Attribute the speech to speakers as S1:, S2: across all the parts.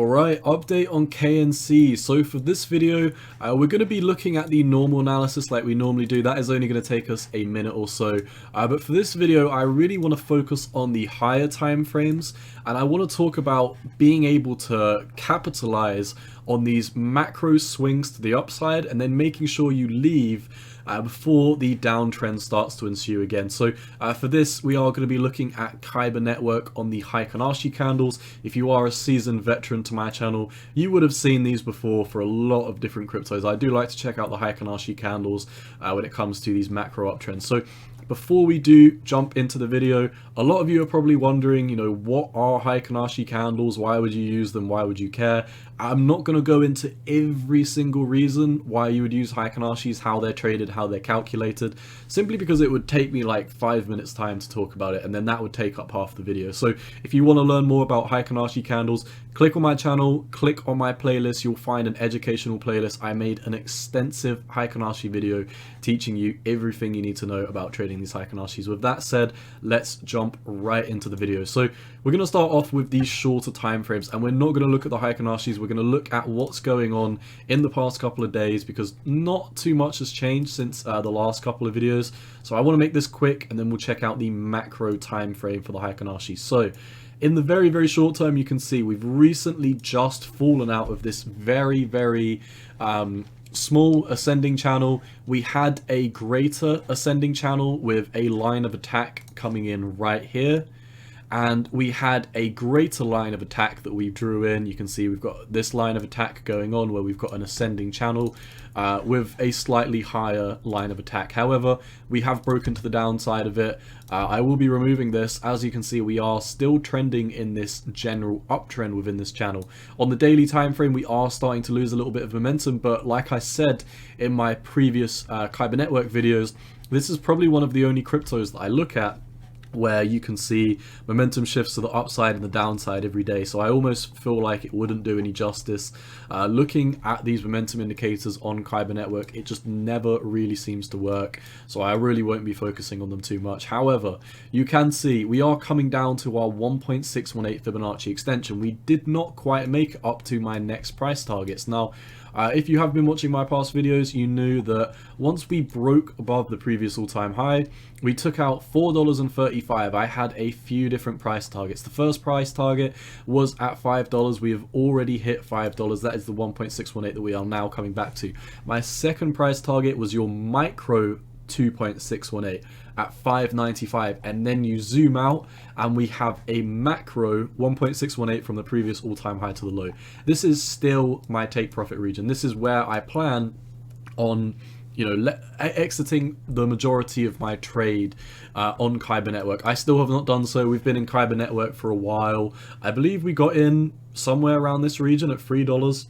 S1: Alright, update on KNC. So for this video, we're going to be looking at the normal analysis like we normally do. That is only going to take us a minute or so. But for this video, I really want to focus on the higher time frames, and I want to talk about being able to capitalize on these macro swings to the upside and then making sure you leave before the downtrend starts to ensue again. So for this, we are going to be looking at Kyber network on the Heikin-Ashi candles. If you are a seasoned veteran to my channel, you would have seen these before for a lot of different cryptos. I do like to check out the Heikin-Ashi candles when it comes to these macro uptrends. So before we do jump into the video, a lot of you are probably wondering, what are Heikin-Ashi candles? Why would you use them? Why would you care? I'm not going to go into every single reason why you would use Heikin-Ashis, how they're traded, how they're calculated, simply because it would take me like 5 minutes time to talk about it, and then that would take up half the video. So if you want to learn more about Heikin-Ashi candles, click on my channel, click on my playlist, you'll find an educational playlist. I made an extensive Heikin-Ashi video teaching you everything you need to know about trading these Heikin-Ashis. With that said, let's jump right into the video. So we're going to start off with these shorter time frames, and we're not going to look at the Heikin-Ashis. We're going to look at what's going on in the past couple of days, because not too much has changed since the last couple of videos. So I want to make this quick, and then we'll check out the macro time frame for the Heikin-Ashi. So in the very, very short term, you can see we've recently just fallen out of this very, very small ascending channel. We had a greater ascending channel with a line of attack coming in right here, and we had a greater line of attack that we drew in. You can see we've got this line of attack going on where we've got an ascending channel with a slightly higher line of attack. However, we have broken to the downside of it. I will be removing this. As you can see, we are still trending in this general uptrend within this channel. On the daily time frame, we are starting to lose a little bit of momentum, but like I said in my previous Kyber network videos, this is probably one of the only cryptos that I look at where you can see momentum shifts to the upside and the downside every day. So I almost feel like it wouldn't do any justice. Looking at these momentum indicators on Kyber network, it just never really seems to work. So I really won't be focusing on them too much. However, you can see we are coming down to our 1.618 Fibonacci extension. We did not quite make it up to my next price targets. Now, if you have been watching my past videos, you knew that once we broke above the previous all-time high, we took out $4.35. I had a few different price targets. The first price target was at $5. We have already hit $5. That is the 1.618 that we are now coming back to. My second price target was your micro 2.618 at $5.95, and then you zoom out and we have a macro 1.618 from the previous all-time high to the low. This is still my take profit region. This is where I plan on exiting the majority of my trade on Kyber network. I still have not done so. We've been in Kyber network for a while. I believe we got in somewhere around this region at $3.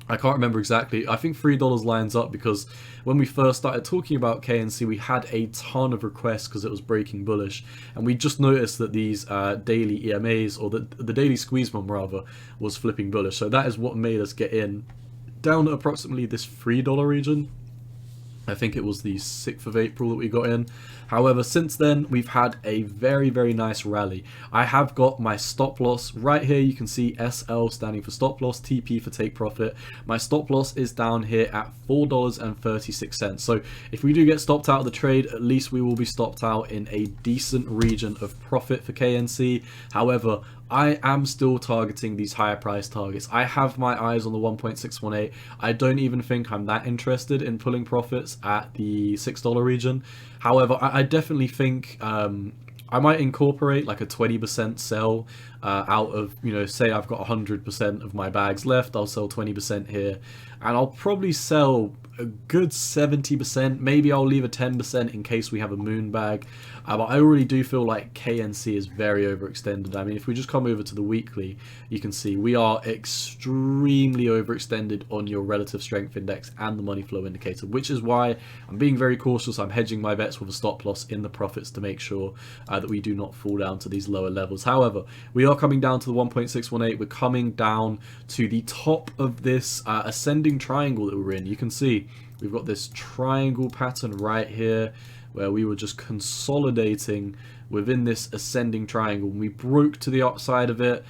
S1: I can't remember exactly. I think $3 lines up because when we first started talking about KNC, we had a ton of requests because it was breaking bullish, and we just noticed that these daily EMAs, or the daily squeeze bomb rather, was flipping bullish. So that is what made us get in down at approximately this $3 region. I think it was the 6th of April that we got in. However, since then, we've had a very, very nice rally. I have got my stop loss right here. You can see SL standing for stop loss, TP for take profit. My stop loss is down here at $4.36. So if we do get stopped out of the trade, at least we will be stopped out in a decent region of profit for KNC. However, I am still targeting these higher price targets. I have my eyes on the 1.618. I don't even think I'm that interested in pulling profits at the $6 region. However, I definitely think I might incorporate like a 20% sell out of, say I've got 100% of my bags left, I'll sell 20% here, and I'll probably sell a good 70%. Maybe I'll leave a 10% in case we have a moon bag. But I already do feel like KNC is very overextended. I mean, if we just come over to the weekly, you can see we are extremely overextended on your relative strength index and the money flow indicator, which is why I'm being very cautious. I'm hedging my bets with a stop loss in the profits to make sure that we do not fall down to these lower levels. However, we are coming down to the 1.618. We're coming down to the top of this ascending triangle that we're in. You can see we've got this triangle pattern right here where we were just consolidating within this ascending triangle. We broke to the upside of it.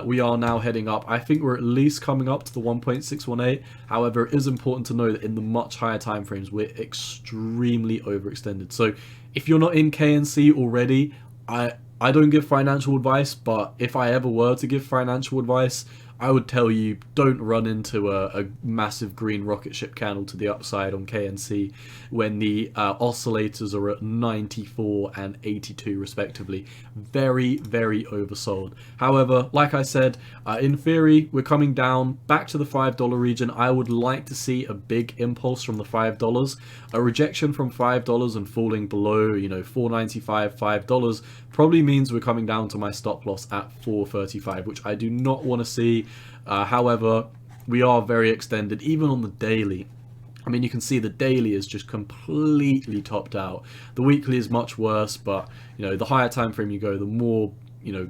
S1: We are now heading up. I think we're at least coming up to the 1.618. However, it is important to know that in the much higher time frames, we're extremely overextended. So if you're not in KNC already, I don't give financial advice, but if I ever were to give financial advice, I would tell you don't run into a massive green rocket ship candle to the upside on KNC when the oscillators are at 94 and 82 respectively. Very, very oversold. However, like I said, in theory, we're coming down back to the $5 region. I would like to see a big impulse from the $5. A rejection from $5 and falling below, you know, $4.95, $5 probably means we're coming down to my stop loss at $4.35, which I do not want to see. However, we are very extended, even on the daily. I mean, you can see the daily is just completely topped out. The weekly is much worse, but, you know, the higher time frame you go, the more, you know,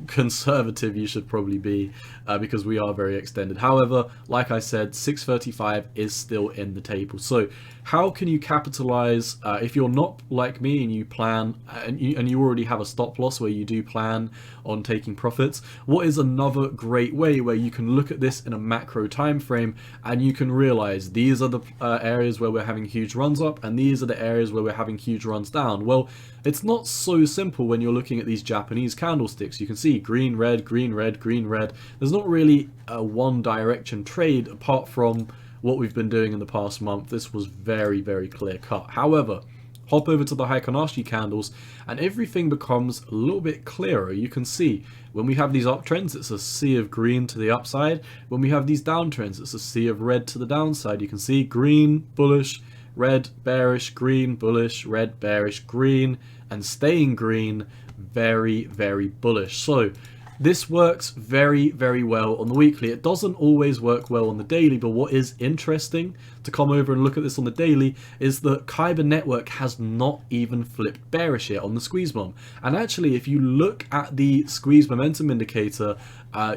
S1: conservative you should probably be, because we are very extended. However, like I said, 635 is still in the table. So how can you capitalize if you're not like me and you plan and you already have a stop loss where you do plan on taking profits? What is another great way where you can look at this in a macro time frame and you can realize these are the areas where we're having huge runs up and these are the areas where we're having huge runs down? Well, it's not so simple when you're looking at these Japanese candlesticks. You can see green, red, green, red, green, red. There's not really a one direction trade apart from what we've been doing in the past month. This was very, very clear cut. However, hop over to the Heikin-Ashi candles and everything becomes a little bit clearer. You can see when we have these uptrends, it's a sea of green to the upside. When we have these downtrends, it's a sea of red to the downside. You can see green, bullish, red, bearish, green, bullish, red, bearish, green, and staying green, very, very bullish. So this works very, very well on the weekly. It doesn't always work well on the daily, but what is interesting to come over and look at this on the daily is that Kyber network has not even flipped bearish yet on the squeeze bomb. And actually, if you look at the squeeze momentum indicator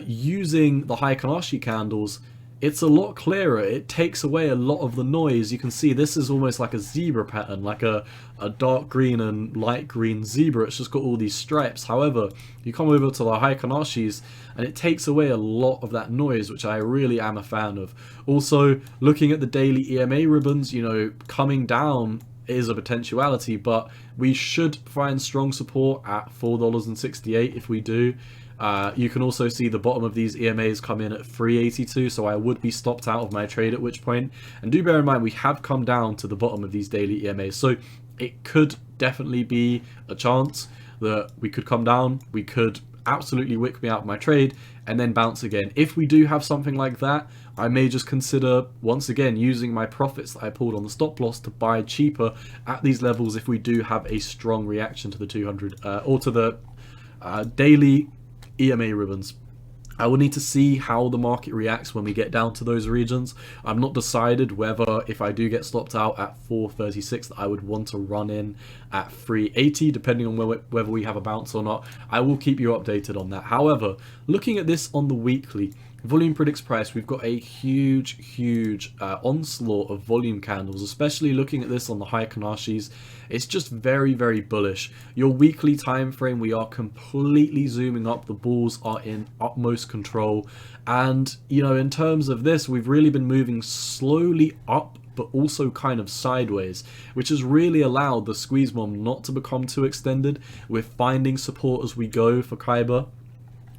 S1: using the Heikin-Ashi candles, it's a lot clearer. It takes away a lot of the noise. You can see this is almost like a zebra pattern, like a dark green and light green zebra. It's just got all these stripes. However, you come over to the Heikin-Ashis and it takes away a lot of that noise, which I really am a fan of. Also, looking at the daily EMA ribbons, you know, coming down is a potentiality, but we should find strong support at $4.68 if we do. You can also see the bottom of these EMAs come in at 382, so I would be stopped out of my trade at which point. And do bear in mind, we have come down to the bottom of these daily EMAs, so it could definitely be a chance that we could come down, we could absolutely wick me out of my trade, and then bounce again. If we do have something like that, I may just consider, once again, using my profits that I pulled on the stop loss to buy cheaper at these levels if we do have a strong reaction to the 200, or to the daily EMA ribbons. I will need to see how the market reacts when we get down to those regions. I'm not decided whether, if I do get stopped out at 436, that I would want to run in at 380, depending on whether we have a bounce or not. I will keep you updated on that. However, looking at this on the weekly, volume predicts price, we've got a huge onslaught of volume candles, especially looking at this on the Heikin-Ashis. It's just very, very bullish. Your weekly time frame, we are completely zooming up. The bulls are in utmost control. And, you know, in terms of this, we've really been moving slowly up, but also kind of sideways, which has really allowed the squeeze bomb not to become too extended. We're finding support as we go for Kyber,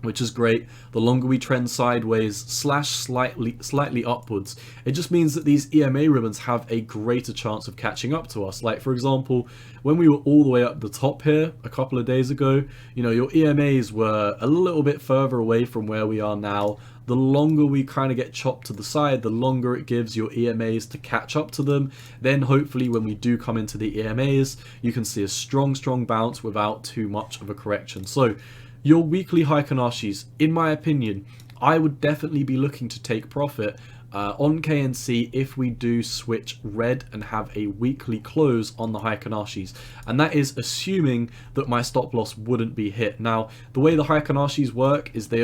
S1: which is great. The longer we trend sideways / slightly upwards, it just means that these EMA ribbons have a greater chance of catching up to us. Like, for example, when we were all the way up the top here a couple of days ago, you know, your EMAs were a little bit further away from where we are now. The longer we kind of get chopped to the side, the longer it gives your EMAs to catch up to them. Then hopefully when we do come into the EMAs, you can see a strong bounce without too much of a correction. So your weekly Heikin-Ashis, in my opinion, I would definitely be looking to take profit on KNC if we do switch red and have a weekly close on the Heikin-Ashis, and that is assuming that my stop loss wouldn't be hit. Now, the way the Heikin-Ashis work is they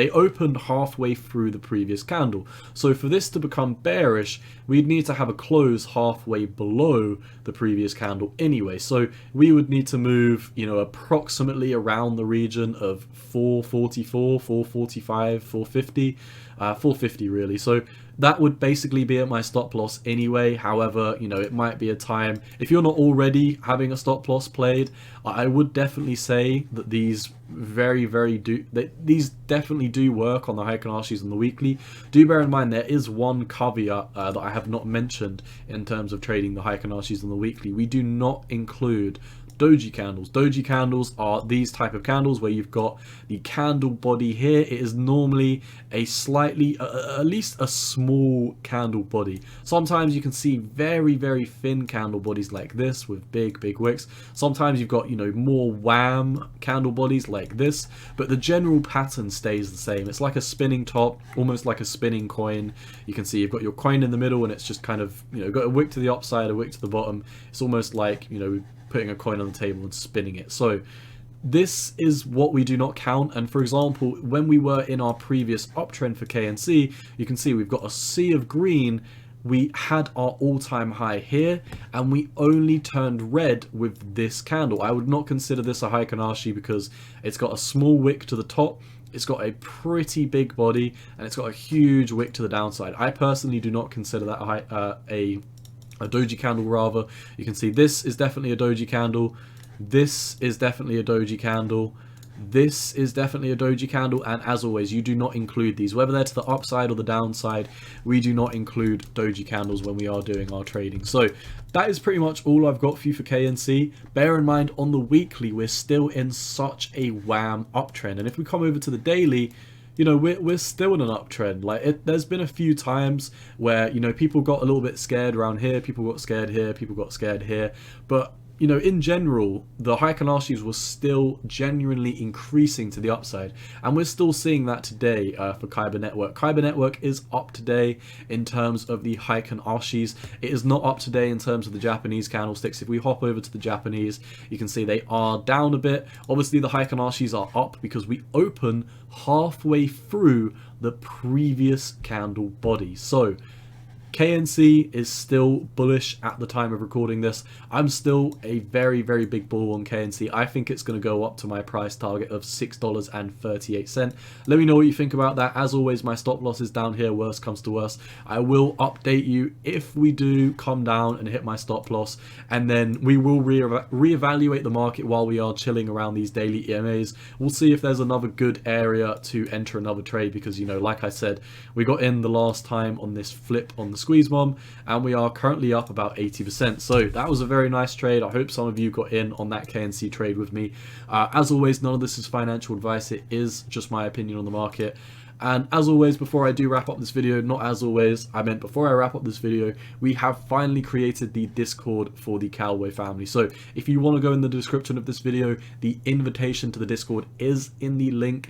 S1: opened halfway through the previous candle, so for this to become bearish, we'd need to have a close halfway below the previous candle anyway. So we would need to move, you know, approximately around the region of 444, 445, 450, 450 really. So that would basically be at my stop loss anyway. However, you know, it might be a time, if you're not already having a stop loss played, I would definitely say that these these definitely do work on the Heikin-Ashis on the weekly. Do bear in mind there is one caveat that I have not mentioned in terms of trading the Heikin-Ashis on the weekly. We do not include doji candles. Doji candles are these type of candles where you've got the candle body here. It is normally a slightly, at least a small candle body. Sometimes you can see very thin candle bodies like this with big wicks. Sometimes you've got, you know, more wham candle bodies like this, but the general pattern stays the same. It's like a spinning top, almost like a spinning coin. You can see you've got your coin in the middle and it's just kind of, you know, got a wick to the upside, a wick to the bottom. It's almost like, you know, putting a coin on the table and spinning it. So this is what we do not count. And for example, when we were in our previous uptrend for KNC, you can see we've got a sea of green. We had our all-time high here and we only turned red with this candle. I would not consider this a Heikin-Ashi because it's got a small wick to the top, it's got a pretty big body, and it's got a huge wick to the downside. I personally do not consider that a doji candle. Rather, you can see this is definitely a doji candle, this is definitely a doji candle, this is definitely a doji candle, and as always, you do not include these, whether they're to the upside or the downside. We do not include doji candles when we are doing our trading. So that is pretty much all I've got for you for KNC. Bear in mind, on the weekly, we're still in such a wham uptrend, and if we come over to the daily, you know, we're still in an uptrend. Like, there's been a few times where, you know, people got a little bit scared around here, people got scared here, people got scared here, but you know, in general, the Heikin-Ashis was still genuinely increasing to the upside, and we're still seeing that today for Kyber Network. Kyber Network is up today in terms of the Heikin-Ashis. It is not up today in terms of the Japanese candlesticks. If we hop over to the Japanese, you can see they are down a bit. Obviously, the Heikin-Ashis are up because we open halfway through the previous candle body. So KNC is still bullish at the time of recording this. I'm still a very big bull on KNC. I think it's going to go up to my price target of $6.38. Let me know what you think about that. As always, my stop loss is down here, worst comes to worst. I will update you if we do come down and hit my stop loss, and then we will reevaluate the market while we are chilling around these daily EMAs. We'll see if there's another good area to enter another trade, because, you know, like I said, we got in the last time on this flip on the squeeze bomb, and we are currently up about 80%. So that was a very nice trade. I hope some of you got in on that KNC trade with me. As always, none of this is financial advice. It is just my opinion on the market. And as always, before I do wrap up this video, not as always, I meant before I wrap up this video, we have finally created the Discord for the Cowboy family. So if you want to go in the description of this video, the invitation to the Discord is in the link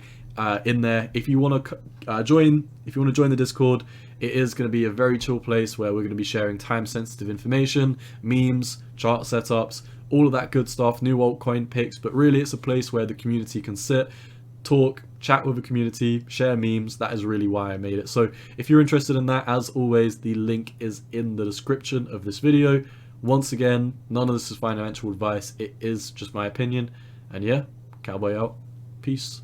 S1: in there. If you want to join the Discord, it is going to be a very chill place where we're going to be sharing time-sensitive information, memes, chart setups, all of that good stuff, new altcoin picks. But really, it's a place where the community can sit, talk, chat with the community, share memes. That is really why I made it. So if you're interested in that, as always, the link is in the description of this video. Once again, none of this is financial advice. It is just my opinion. And yeah, Cowboy out. Peace.